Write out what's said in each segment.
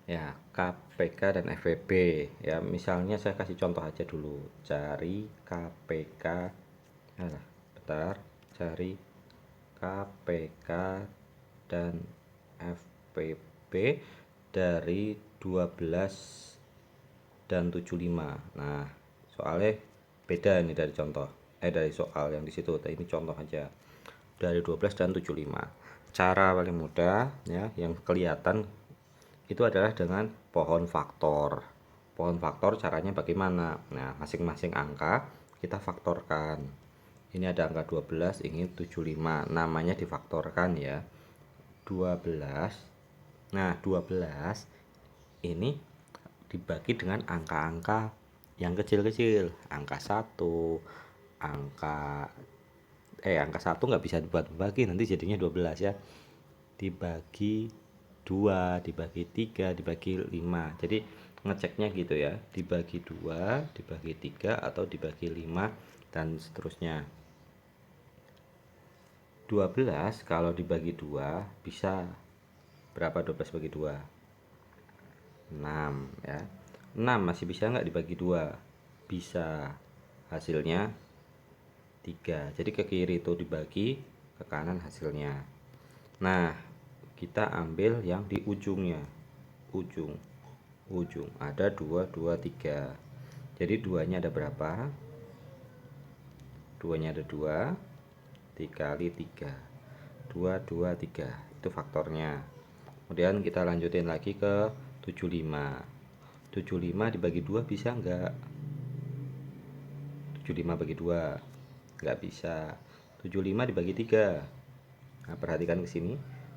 ya, KPK dan FPB ya. Misalnya saya kasih contoh aja dulu, cari KPK, bentar, cari KPK dan FPB dari 12 dan 75. Nah, soalnya beda ini dari contoh, dari soal yang di situ. Ini contoh aja dari 12 dan 75. Cara paling mudah ya yang kelihatan itu adalah dengan pohon faktor. Pohon faktor caranya bagaimana? Nah, masing-masing angka kita faktorkan. Ini ada angka 12, ini 75. Namanya difaktorkan ya. 12. Nah, 12 ini dibagi dengan angka-angka yang kecil-kecil. Angka 1, angka 1 nggak bisa dibuat bagi, nanti jadinya 12 ya. Dibagi 2, dibagi 3, dibagi 5. Jadi ngeceknya gitu ya, dibagi 2, dibagi 3, atau dibagi 5 dan seterusnya. 12 kalau dibagi 2 bisa berapa? 12 bagi 2, 6 ya. 6 masih bisa nggak dibagi 2? Bisa. Hasilnya 3. Jadi ke kiri itu dibagi, ke kanan hasilnya. Nah, kita ambil yang di ujungnya. Ujung ada 2, 2, 3. Jadi duanya ada berapa? Duanya ada 2 dikali 3, 2, 2, 3. Itu faktornya. Kemudian kita lanjutin lagi ke 75. 75 dibagi 2 bisa enggak? 75 bagi 2 enggak bisa. 75 dibagi 3. Nah, perhatikan ke sini.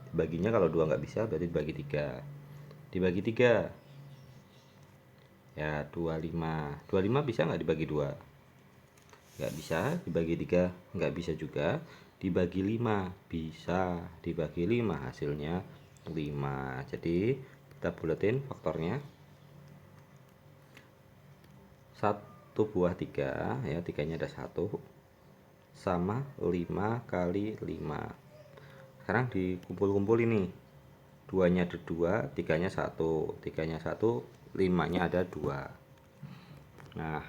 Dibaginya kalau 2 enggak bisa, berarti dibagi 3. Dibagi 3 ya 25. 25 bisa enggak dibagi 2? Enggak bisa. Dibagi 3 enggak bisa juga. Dibagi 5 bisa. Dibagi 5 hasilnya 5. Jadi kita buletin faktornya. 1 buah 3 ya, 3-nya ada 1 sama 5 kali 5. Sekarang dikumpul-kumpul ini. 2-nya ada 2, 3-nya 1, 3-nya 1, 5-nya ada 2. Nah,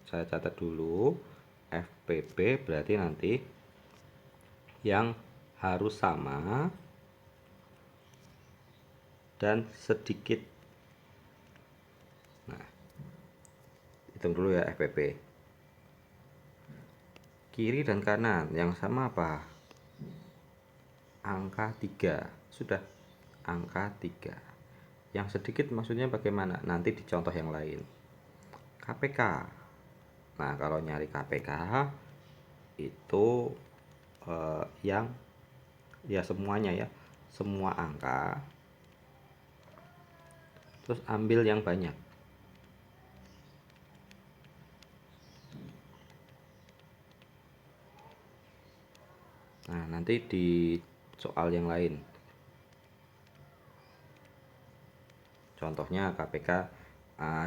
saya catat dulu FPP berarti nanti yang harus sama dan sedikit. Nah, hitung dulu ya FPP. Kiri dan kanan yang sama apa? Angka 3. Sudah, angka 3. Yang sedikit maksudnya bagaimana? Nanti di contoh yang lain. KPK. Nah, kalau nyari KPK itu yang ya semuanya ya, semua angka, terus ambil yang banyak. Nah, nanti di soal yang lain. Contohnya KPK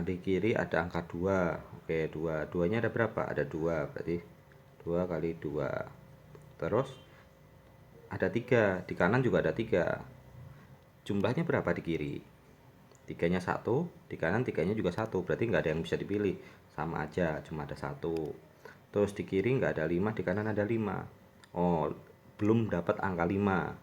di kiri ada angka 2. Oke, 2. 2-nya ada berapa? Ada 2, berarti 2 kali 2. Terus ada 3, di kanan juga ada 3. Jumlahnya berapa di kiri? 3-nya 1, di kanan 3-nya juga 1, berarti nggak ada yang bisa dipilih. Sama aja, cuma ada 1. Terus di kiri nggak ada 5, di kanan ada 5. Oh, belum dapat angka 5.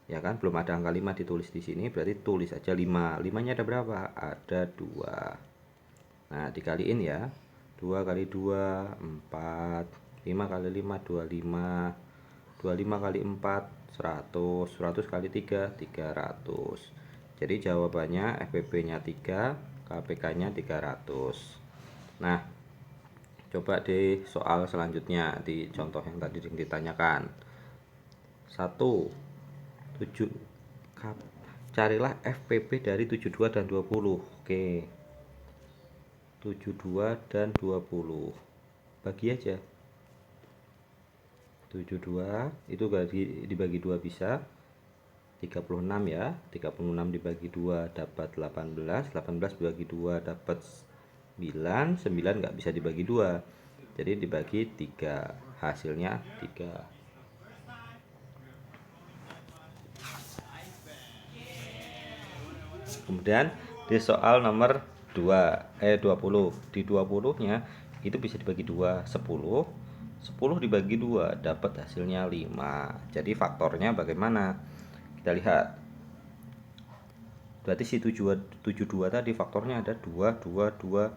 Ya kan, belum ada angka 5 ditulis di sini, berarti tulis aja 5. 5-nya ada berapa? Ada 2. Nah, dikaliin ya. 2 kali 2, 4. 5 kali 5, 25. 25 kali 4, 100. 100 kali 3, 300. Jadi jawabannya FPP-nya 3, KPK-nya 300. Nah, coba di soal selanjutnya, di contoh yang tadi ditanyakan. 1. 7. Carilah FPP dari 72 dan 20. Oke. 72 dan 20. Bagi aja. 72 itu dibagi 2 bisa 36 ya. 36 dibagi 2 dapat 18. 18 dibagi 2 dapat 9. 9 nggak bisa dibagi 2. Jadi dibagi 3. Hasilnya 3. Kemudian di soal nomor 20, di 20 nya itu bisa dibagi 2, 10 dibagi 2 dapat hasilnya 5. Jadi faktornya bagaimana? Kita lihat. Berarti si 72 tadi faktornya ada 2, 2, 2.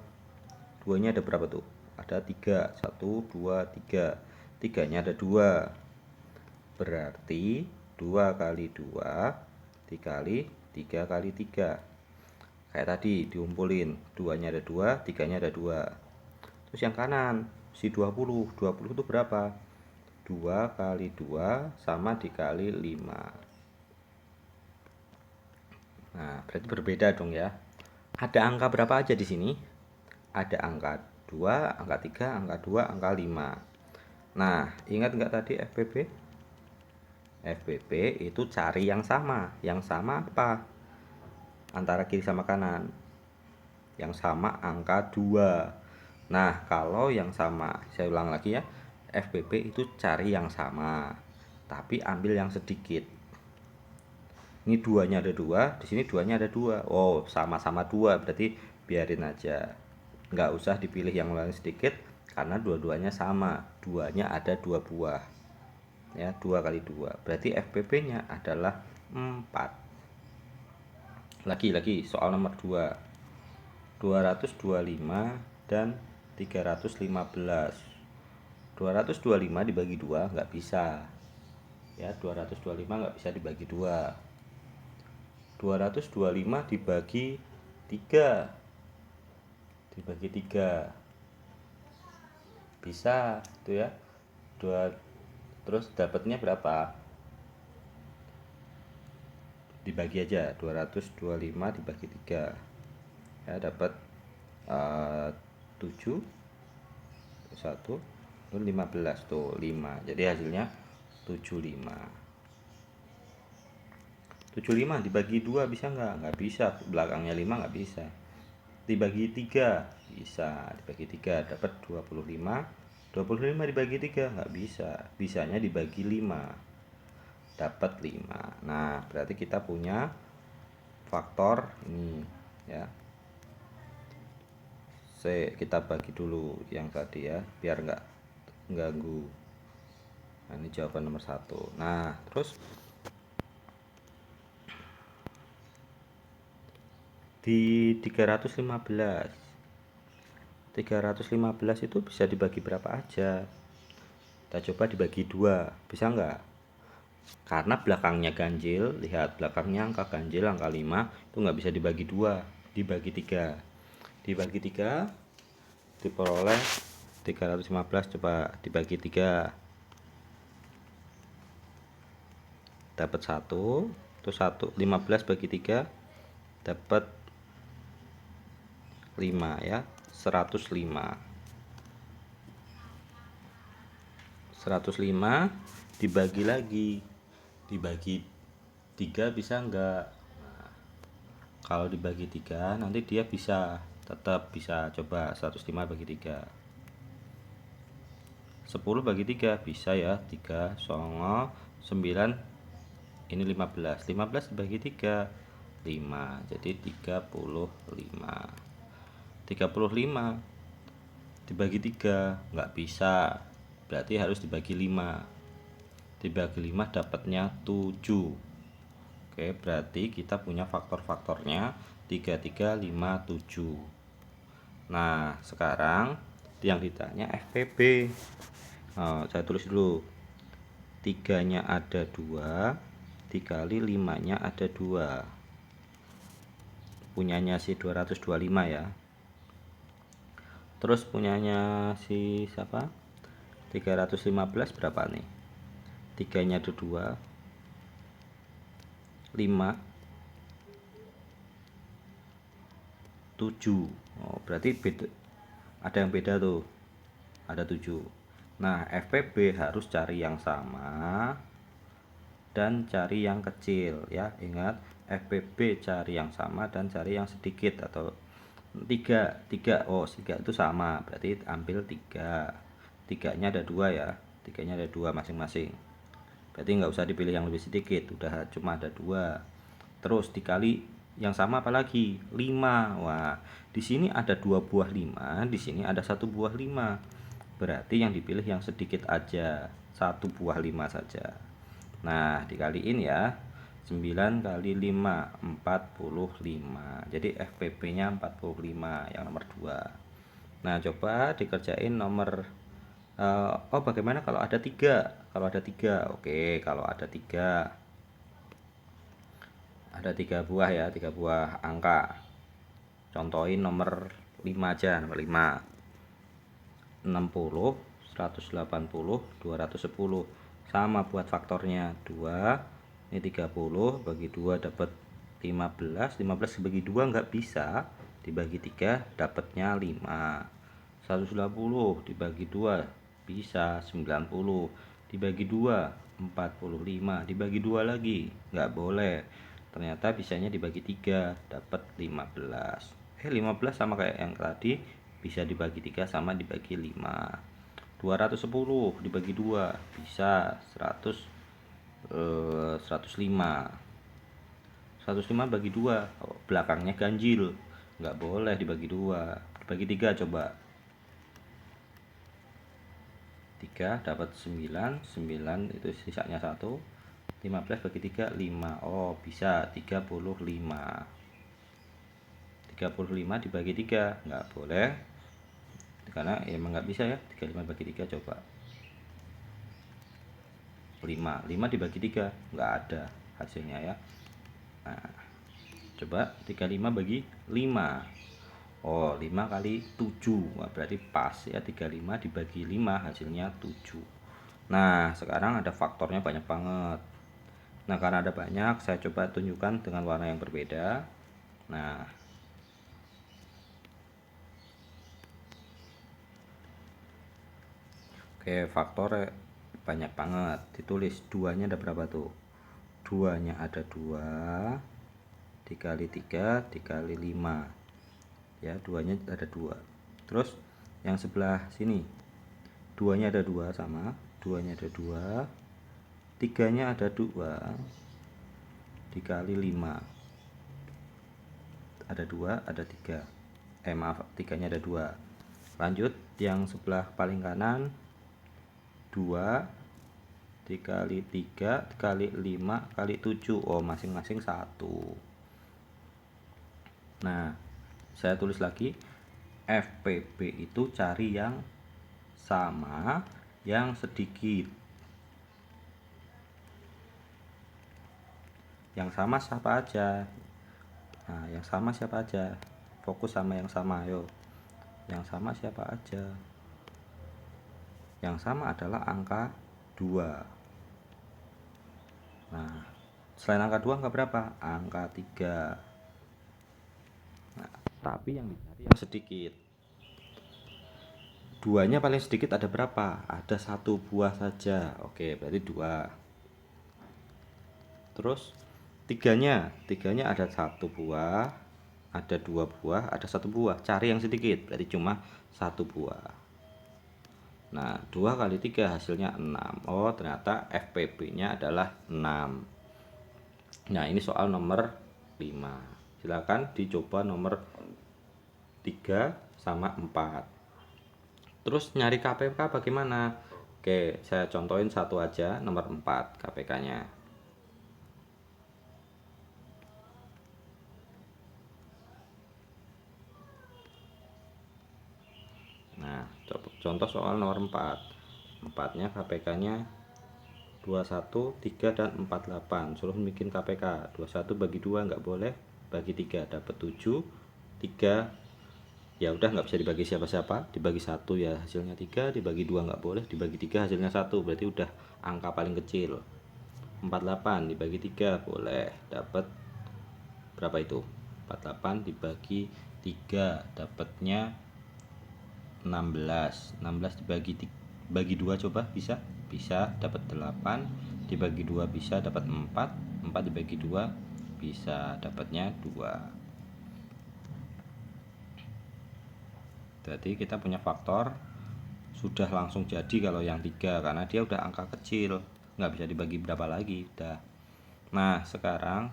2 nya ada berapa tuh? Ada 3. 1, 2, 3. 3 nya ada 2. Berarti 2 kali 2 dikali 3 kali 3. Kayak tadi diumpulin, 2 nya ada 2, 3 nya ada 2. Terus yang kanan si 20 itu berapa? 2 kali 2 sama dikali 5. Nah, berarti berbeda dong ya. Ada angka berapa aja di sini? Ada angka 2, angka 3, angka 2, angka 5. Nah, ingat nggak tadi FPP? FPP itu cari yang sama. Yang sama apa? Antara kiri sama kanan. Yang sama angka 2. Nah, kalau yang sama, saya ulang lagi ya. FPP itu cari yang sama, tapi ambil yang sedikit. Ini 2-nya ada 2, di sini 2-nya ada 2. Oh, sama-sama 2, berarti biarin aja. Nggak usah dipilih yang lain sedikit, karena dua-duanya sama. 2-nya ada 2 buah. Ya, 2 kali 2. Berarti FPP-nya adalah 4. Lagi soal nomor 2. 225 dan 315. 225 dibagi 2 nggak bisa. Ya, 225 nggak bisa dibagi 2. 225 dibagi 3. Dibagi 3. Bisa, tuh ya. 2 terus dapatnya berapa? Dibagi aja 225 dibagi 3. Ya, dapat 7 1 15 tuh 5. Jadi hasilnya 75. 75 dibagi 2 bisa nggak bisa, belakangnya 5 nggak bisa. Dibagi 3 bisa, dibagi 3 dapat 25. 25 dibagi 3 nggak bisa, bisanya dibagi 5 dapat 5. Nah, berarti kita punya faktor ini ya. Kita bagi dulu yang tadi ya, biar nggak ganggu. Nah, ini jawaban nomor 1. Nah, terus di 315 itu bisa dibagi berapa aja? Kita coba dibagi 2, bisa nggak? Karena belakangnya ganjil, lihat belakangnya angka ganjil, angka 5 itu nggak bisa dibagi 2, dibagi 3. Dibagi 3 diperoleh 315, coba dibagi 3 dapat 1. Terus 15 bagi 3 dapat 5 ya, 105. 105 dibagi lagi, dibagi 3 bisa enggak? Nah, kalau dibagi 3 nanti dia bisa, tetap bisa. Coba 105 bagi 3. 10 bagi 3 bisa ya, 3 songo 9, ini 15. 15 dibagi 3 5, jadi 35. 35 dibagi 3 nggak bisa, berarti harus dibagi 5. Dibagi 5 dapatnya 7. Oke, berarti kita punya faktor-faktornya 3, 3, 5, 7. Nah, sekarang yang ditanya FPP. Saya tulis dulu. 3-nya ada 2 dikali 5-nya ada 2. Punyanya si 225 ya. Terus punyanya si siapa? 315 berapa nih? 3-nya ada 2, 5, 7. Oh, berarti beda, ada yang beda tuh. Ada 7. Nah, FPB harus cari yang sama dan cari yang kecil ya. Ingat, FPB cari yang sama dan cari yang sedikit atau 3. Oh, 3 itu sama, berarti ambil 3. 3-nya ada 2 ya. 3-nya ada 2 masing-masing. Berarti nggak usah dipilih yang lebih sedikit, udah cuma ada 2. Terus dikali yang sama apalagi 5. Wah, di sini ada 2 buah 5, di sini ada 1 buah 5. Berarti yang dipilih yang sedikit aja, 1 buah 5 saja. Nah, dikaliin ya. 9 kali 5, 45. Jadi FPP-nya 45 yang nomor 2. Nah, coba dikerjain nomor oh, bagaimana kalau ada 3? Kalau ada 3. Oke, kalau ada 3. Ada 3 buah ya, 3 buah angka. Contohin nomor 5 aja, nomor 5. 60, 180, 210. Sama buat faktornya 2. Ini 30 bagi 2 dapat 15. 15 dibagi 2 nggak bisa. Dibagi 3 dapatnya 5. 190 dibagi 2 bisa 90. Dibagi 2 45. Dibagi 2 lagi nggak boleh. Ternyata bisanya dibagi 3 dapat 15. 15 sama kayak yang tadi, bisa dibagi 3 sama dibagi 5. 210 dibagi 2 bisa 105. 105 bagi 2, belakangnya ganjil, nggak boleh dibagi 2. Dibagi 3 coba. 3 dapat 9, 9 itu sisanya 1. 15 bagi 3 5. Oh, bisa 35. 35 dibagi 3 nggak boleh, karena emang nggak bisa ya. 35 bagi 3 coba. 5 dibagi 3 nggak ada hasilnya ya. Nah, coba 35 bagi 5. Oh, 5 kali 7. Wah, berarti pas ya. 35 dibagi 5 hasilnya 7. Nah, sekarang ada faktornya banyak banget. Nah, karena ada banyak, saya coba tunjukkan dengan warna yang berbeda. Nah, oke, faktor banyak banget. Ditulis, 2-nya ada berapa tuh? 2-nya ada 2 dikali 3 dikali 5 ya. 2-nya ada 2. Terus yang sebelah sini 2-nya ada 2 sama. 2-nya ada 2. 3-nya ada 2 dikali 5 ada 2 ada 3. Maaf, 3-nya ada 2. Lanjut yang sebelah paling kanan, 2 dikali 3 dikali 5 kali 7. Oh, masing-masing 1. Nah, saya tulis lagi, FPP itu cari yang sama, yang sedikit. Yang sama siapa aja? Nah, yang sama siapa aja? Fokus sama yang sama, ayo. Yang sama siapa aja? Yang sama adalah angka 2. Nah, selain angka 2, angka berapa? Angka 3. Nah, tapi yang dicari yang sedikit. 2-nya paling sedikit ada berapa? Ada 1 buah saja. Oke, berarti 2. Terus 3-nya ada 1 buah, ada 2 buah, ada 1 buah. Cari yang sedikit, berarti cuma 1 buah. Nah, 2 kali 3 hasilnya 6. Oh, ternyata FPP-nya adalah 6. Nah, ini soal nomor 5. Silakan dicoba nomor 3 sama 4. Terus nyari KPK bagaimana? Oke, saya contohin satu aja, nomor 4 KPK-nya. Nah, contoh soal nomor 4. 4-nya KPK-nya 21, 3, dan 48. Suruh bikin KPK. 21 bagi 2 nggak boleh, bagi 3 dapat 7. 3 ya udah nggak bisa dibagi siapa-siapa, dibagi 1 ya hasilnya 3, dibagi 2 nggak boleh, dibagi 3 hasilnya 1, berarti udah angka paling kecil. 48 dibagi 3 boleh, dapat berapa itu? 48 dibagi 3 dapatnya 16. 16 dibagi 2 coba, bisa? Bisa, dapat 8. Dibagi 2 bisa, dapat 4. 4 dibagi 2 bisa, dapatnya 2. Jadi kita punya faktor sudah langsung jadi kalau yang 3, karena dia udah angka kecil, nggak bisa dibagi berapa lagi udah. Nah, sekarang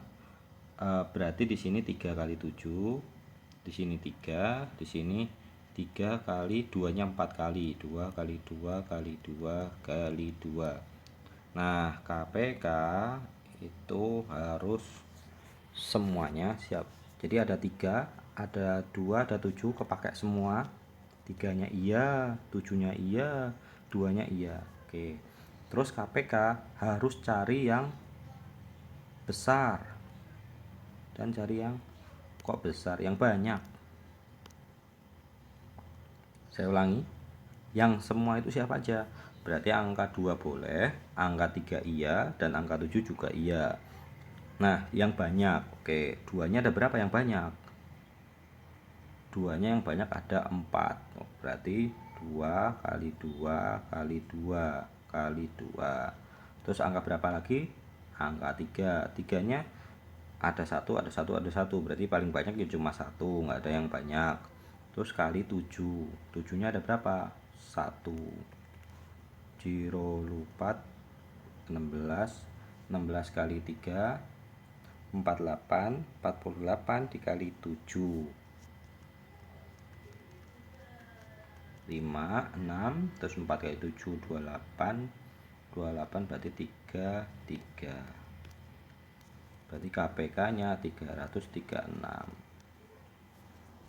berarti di sini 3 kali 7, di sini 3, di sini 3 kali 2 nya 4 kali, 2 kali 2 kali 2 kali 2. Nah, KPK itu harus semuanya siap. Jadi ada 3, ada 2, ada 7 kepakai semua. 3-nya iya, 7-nya iya, 2-nya iya. Oke. Terus KPK harus cari yang besar. Dan cari yang kok besar, yang banyak. Saya ulangi. Yang semua itu siapa aja? Berarti angka 2 boleh, angka 3 iya, dan angka 7 juga iya. Nah, yang banyak. Oke, 2-nya ada berapa yang banyak? 2-nya yang banyak ada 4. Berarti 2 kali 2 kali 2 kali 2. Terus angka berapa lagi? Angka 3. 3-nya ada 1, ada 1, ada 1. Berarti paling banyak ya cuma 1, nggak ada yang banyak. Terus kali 7. 7-nya ada berapa? 1. 0, 4, 16. 16 kali 3, 48. 48 dikali 7. 5, 6, terus 4 kali 7, 28. 28 berarti 3. Berarti KPK nya 336.